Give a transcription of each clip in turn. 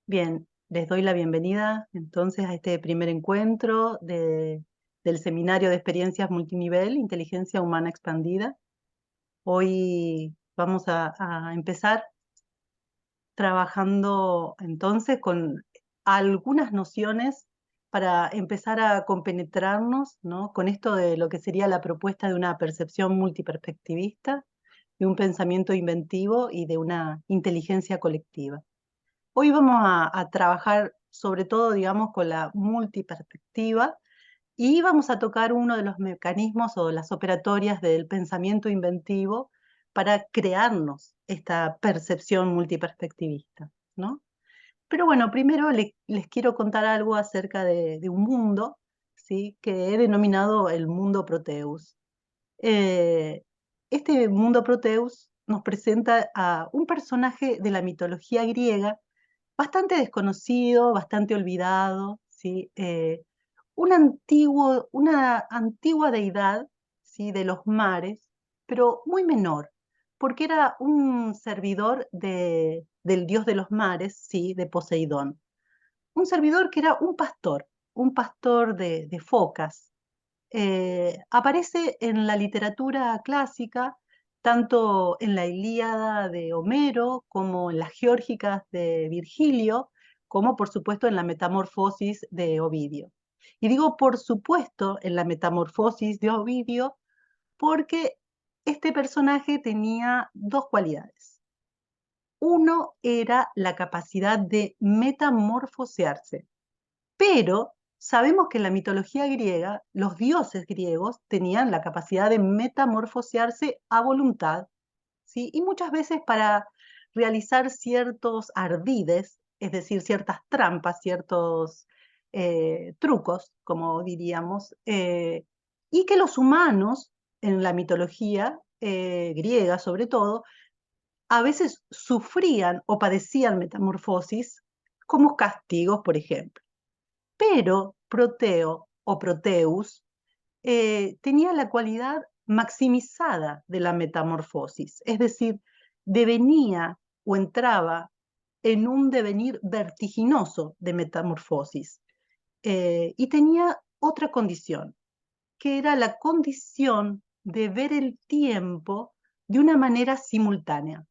Bien, les doy la bienvenida entonces a este primer encuentro del Seminario de Experiencias Multinivel, Inteligencia Humana Expandida. Hoy vamos a empezar trabajando entonces con algunas nociones para empezar a compenetrarnos, ¿no?, con esto de lo que sería la propuesta de una percepción multiperspectivista, de un pensamiento inventivo y de una inteligencia colectiva. Hoy vamos a trabajar sobre todo, digamos, con la multiperspectiva y vamos a tocar uno de los mecanismos o las operatorias del pensamiento inventivo para crearnos esta percepción multiperspectivista, ¿no? Pero bueno, primero les quiero contar algo acerca de un mundo, ¿sí?, que he denominado el mundo Proteus. Eh, este mundo Proteus nos presenta a un personaje de la mitología griega bastante desconocido, bastante olvidado, ¿sí? Una antigua deidad, ¿sí?, de los mares, pero muy menor, porque era un servidor del dios de los mares, ¿sí?, de Poseidón. Un servidor que era un pastor de focas. Aparece en la literatura clásica, tanto en la Ilíada de Homero, como en las Geórgicas de Virgilio, como por supuesto en la Metamorfosis de Ovidio. Y digo por supuesto en la Metamorfosis de Ovidio porque este personaje tenía dos cualidades. Uno era la capacidad de metamorfosearse, pero sabemos que en la mitología griega, los dioses griegos tenían la capacidad de metamorfosearse a voluntad, ¿sí? Y muchas veces para realizar ciertos ardides, es decir, ciertas trampas, ciertos trucos, como diríamos, y que los humanos en la mitología griega sobre todo, a veces sufrían o padecían metamorfosis como castigos, por ejemplo. Pero Proteo o Proteus tenía la cualidad maximizada de la metamorfosis, es decir, devenía o entraba en un devenir vertiginoso de metamorfosis. Y tenía otra condición, que era la condición de ver el tiempo de una manera simultánea.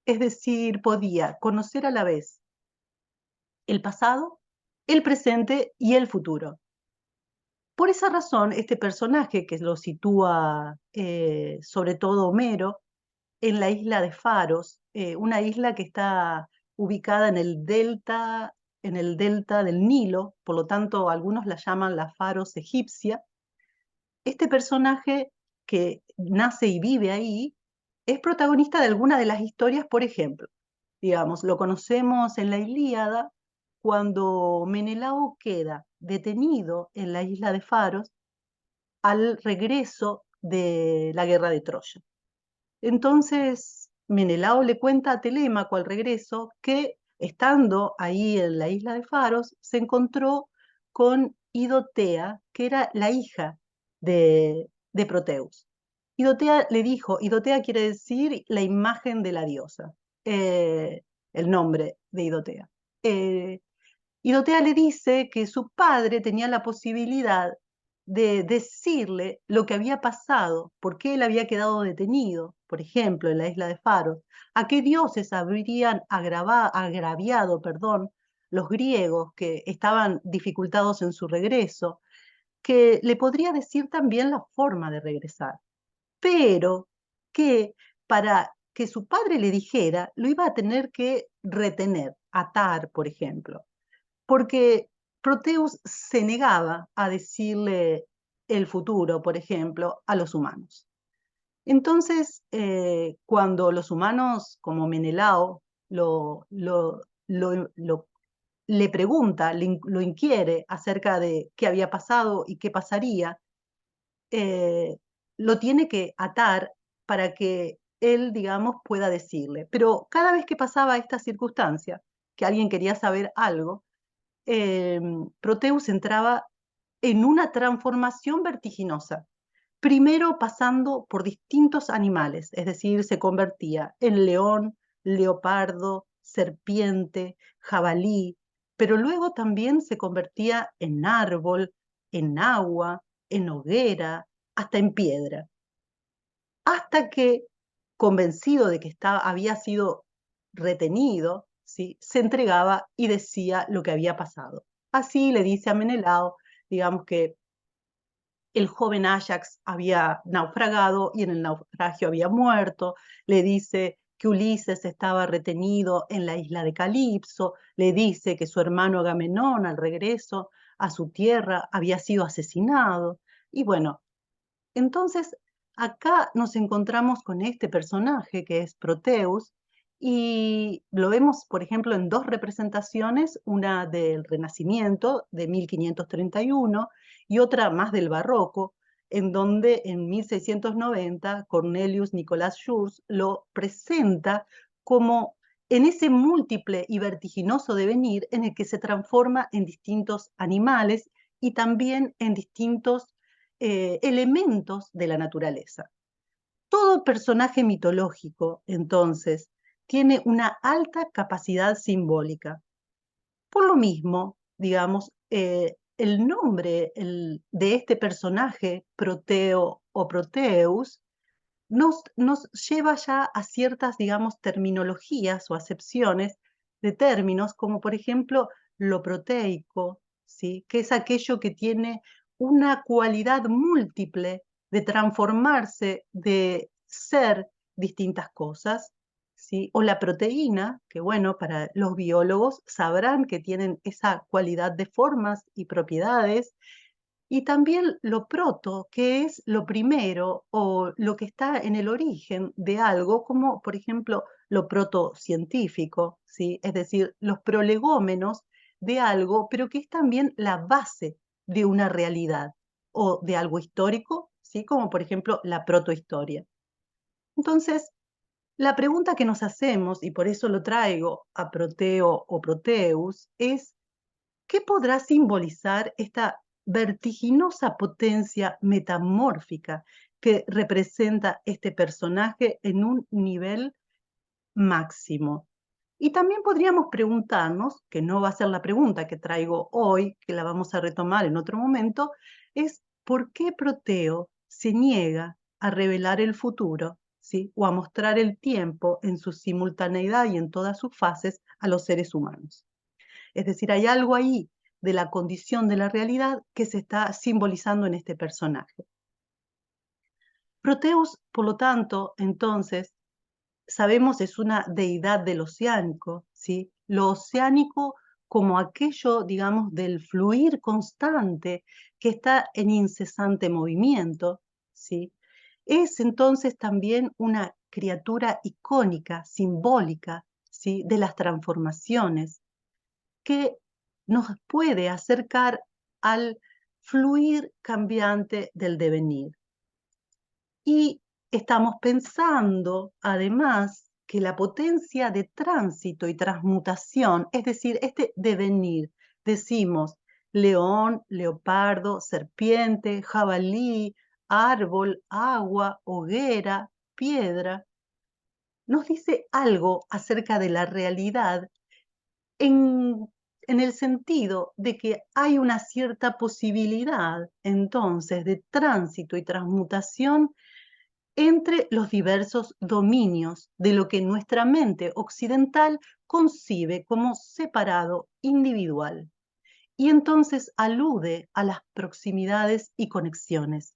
Es decir, podía conocer a la vez el pasado, el presente y el futuro. Por esa razón, este personaje que lo sitúa sobre todo Homero en la isla de Faros, una isla que está ubicada en el delta del Nilo, por lo tanto algunos la llaman la Faros egipcia. Este personaje que nace y vive ahí es protagonista de alguna de las historias, por ejemplo, digamos, lo conocemos en la Ilíada cuando Menelao queda detenido en la isla de Faros al regreso de la guerra de Troya. Entonces, Menelao le cuenta a Telémaco al regreso que, estando ahí en la isla de Faros, se encontró con Idotea, que era la hija de Proteus. Idotea le dijo, Idotea quiere decir la imagen de la diosa, eh, el nombre de Idotea. Eh, Idotea le dice que su padre tenía la posibilidad de decirle lo que había pasado, por qué él había quedado detenido, por ejemplo, en la isla de Faros, a qué dioses habrían agraviado, perdón, los griegos que estaban dificultados en su regreso, que le podría decir también la forma de regresar, pero que para que su padre le dijera, lo iba a tener que retener, atar, por ejemplo, porque Proteus se negaba a decirle el futuro, por ejemplo, a los humanos. Entonces, cuando los humanos, como Menelao, le pregunta, lo inquiere acerca de qué había pasado y qué pasaría, eh, lo tiene que atar para que él, digamos, pueda decirle. Pero cada vez que pasaba esta circunstancia, que alguien quería saber algo, Proteus entraba en una transformación vertiginosa, primero pasando por distintos animales, es decir, se convertía en león, leopardo, serpiente, jabalí, pero luego también se convertía en árbol, en agua, en hoguera, hasta en piedra. Hasta que, convencido de que había sido retenido, ¿sí?, se entregaba y decía lo que había pasado. Así le dice a Menelao, digamos, que el joven Ajax había naufragado y en el naufragio había muerto, le dice que Ulises estaba retenido en la isla de Calipso, le dice que su hermano Agamenón al regreso a su tierra había sido asesinado. Y bueno, entonces acá nos encontramos con este personaje que es Proteus y lo vemos, por ejemplo, en dos representaciones, una del Renacimiento de 1531 y otra más del Barroco, en donde en 1690 Cornelius Nicolás Schurz lo presenta como en ese múltiple y vertiginoso devenir en el que se transforma en distintos animales y también en distintos elementos de la naturaleza. Todo personaje mitológico, entonces, tiene una alta capacidad simbólica. Por lo mismo, digamos, el nombre de este personaje, Proteo o Proteus, nos lleva ya a ciertas, digamos, terminologías o acepciones de términos, como por ejemplo lo proteico, ¿sí?, que es aquello que tiene una cualidad múltiple de transformarse, de ser distintas cosas, ¿sí? O la proteína, que bueno, para los biólogos sabrán que tienen esa cualidad de formas y propiedades, y también lo proto, que es lo primero o lo que está en el origen de algo, como por ejemplo lo protocientífico, ¿sí? Es decir, los prolegómenos de algo, pero que es también la base de una realidad o de algo histórico, ¿sí? Como por ejemplo la protohistoria. Entonces, la pregunta que nos hacemos, y por eso lo traigo a Proteo o Proteus, es ¿qué podrá simbolizar esta vertiginosa potencia metamórfica que representa este personaje en un nivel máximo? Y también podríamos preguntarnos, que no va a ser la pregunta que traigo hoy, que la vamos a retomar en otro momento, es ¿por qué Proteo se niega a revelar el futuro, ¿sí?, o a mostrar el tiempo en su simultaneidad y en todas sus fases a los seres humanos? Es decir, hay algo ahí de la condición de la realidad que se está simbolizando en este personaje. Proteus, por lo tanto, entonces, sabemos es una deidad del oceánico, ¿sí? Lo oceánico como aquello, digamos, del fluir constante que está en incesante movimiento, ¿sí? Es entonces también una criatura icónica, simbólica, ¿sí?, de las transformaciones, que nos puede acercar al fluir cambiante del devenir. Y estamos pensando, además, que la potencia de tránsito y transmutación, es decir, este devenir, decimos león, leopardo, serpiente, jabalí, árbol, agua, hoguera, piedra, nos dice algo acerca de la realidad en, en el sentido de que hay una cierta posibilidad entonces de tránsito y transmutación entre los diversos dominios de lo que nuestra mente occidental concibe como separado, individual, y entonces alude a las proximidades y conexiones,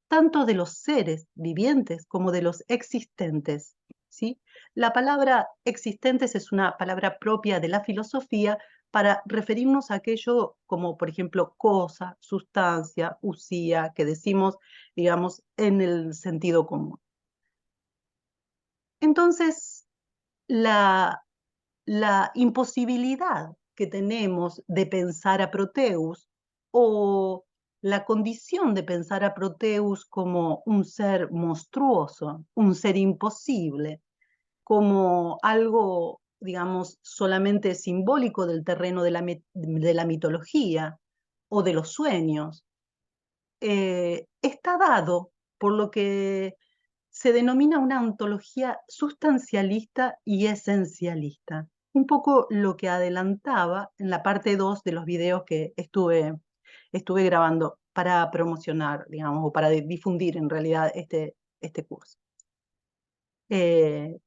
tanto de los seres vivientes como de los existentes, ¿sí? La palabra existentes es una palabra propia de la filosofía para referirnos a aquello como, por ejemplo, cosa, sustancia, usía, que decimos, digamos, en el sentido común. Entonces, la, la imposibilidad que tenemos de pensar a Proteus o la condición de pensar a Proteus como un ser monstruoso, un ser imposible, como algo, digamos, solamente simbólico del terreno de la mitología o de los sueños, está dado por lo que se denomina una ontología sustancialista y esencialista. un poco lo que adelantaba en la parte 2 de los videos que estuve grabando para promocionar, digamos, o para difundir en realidad este curso. El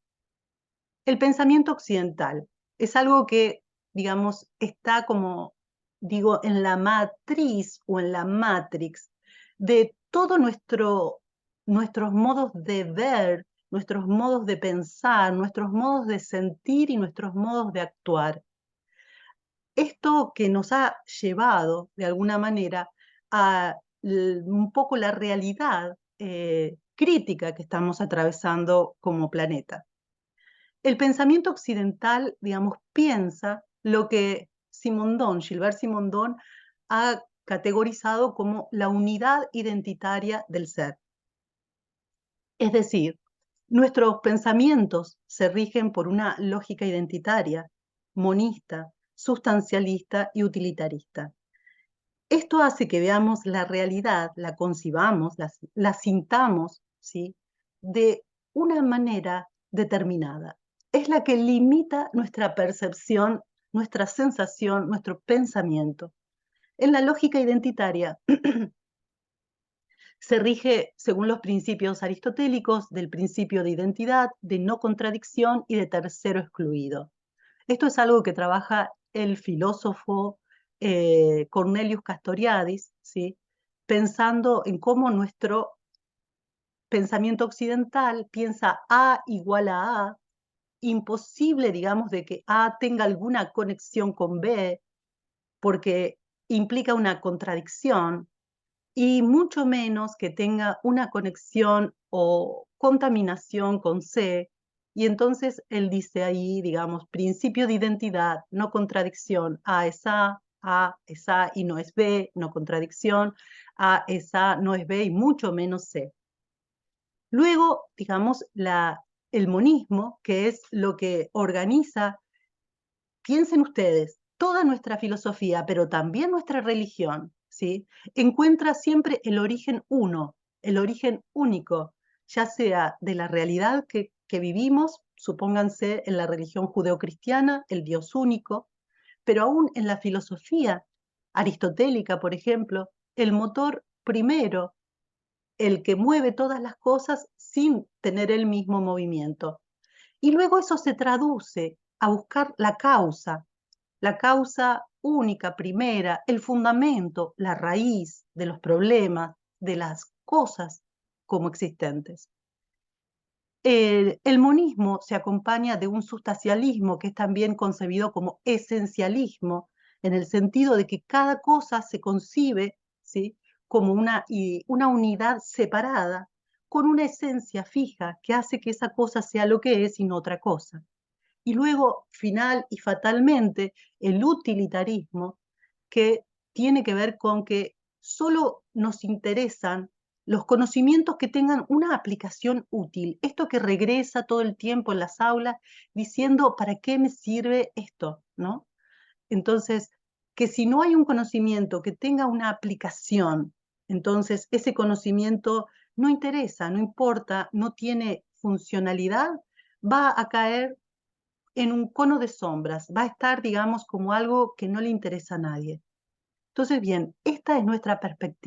pensamiento occidental es algo que, digamos, está como, digo, en la matriz o en la matrix de todo nuestros modos de ver, nuestros modos de pensar, nuestros modos de sentir y nuestros modos de actuar. Esto que nos ha llevado, de alguna manera, a un poco la realidad crítica que estamos atravesando como planeta. El pensamiento occidental, digamos, piensa lo que Gilbert Simondon, ha categorizado como la unidad identitaria del ser. Es decir, nuestros pensamientos se rigen por una lógica identitaria, monista, sustancialista y utilitarista. Esto hace que veamos la realidad, la concibamos, la sintamos, ¿sí?, de una manera determinada. Es la que limita nuestra percepción, nuestra sensación, nuestro pensamiento. En la lógica identitaria se rige según los principios aristotélicos del principio de identidad, de no contradicción y de tercero excluido. Esto es algo que trabaja el filósofo Cornelius Castoriadis, ¿sí?, pensando en cómo nuestro pensamiento occidental piensa A igual a A, imposible, digamos, de que A tenga alguna conexión con B, porque implica una contradicción, y mucho menos que tenga una conexión o contaminación con C. Y entonces él dice ahí, digamos, principio de identidad, no contradicción. A es A y no es B, no contradicción. A es A, no es B y mucho menos C. Luego, digamos, el monismo, que es lo que organiza, piensen ustedes, toda nuestra filosofía, pero también nuestra religión, ¿sí?, encuentra siempre el origen uno, el origen único, ya sea de la realidad que vivimos, supónganse en la religión judeocristiana, el Dios único, pero aún en la filosofía aristotélica, por ejemplo, el motor primero, el que mueve todas las cosas sin tener el mismo movimiento. Y luego eso se traduce a buscar la causa única, primera, el fundamento, la raíz de los problemas, de las cosas como existentes. El monismo se acompaña de un sustancialismo que es también concebido como esencialismo, en el sentido de que cada cosa se concibe, ¿sí?, como una unidad separada, con una esencia fija que hace que esa cosa sea lo que es y no otra cosa. Y luego, final y fatalmente, el utilitarismo, que tiene que ver con que solo nos interesan los conocimientos que tengan una aplicación útil. Esto que regresa todo el tiempo en las aulas diciendo, ¿para qué me sirve esto?, ¿no? Entonces, que si no hay un conocimiento que tenga una aplicación, entonces ese conocimiento no interesa, no importa, no tiene funcionalidad, va a caer en un cono de sombras, va a estar, digamos, como algo que no le interesa a nadie. Entonces, bien, esta es nuestra perspectiva.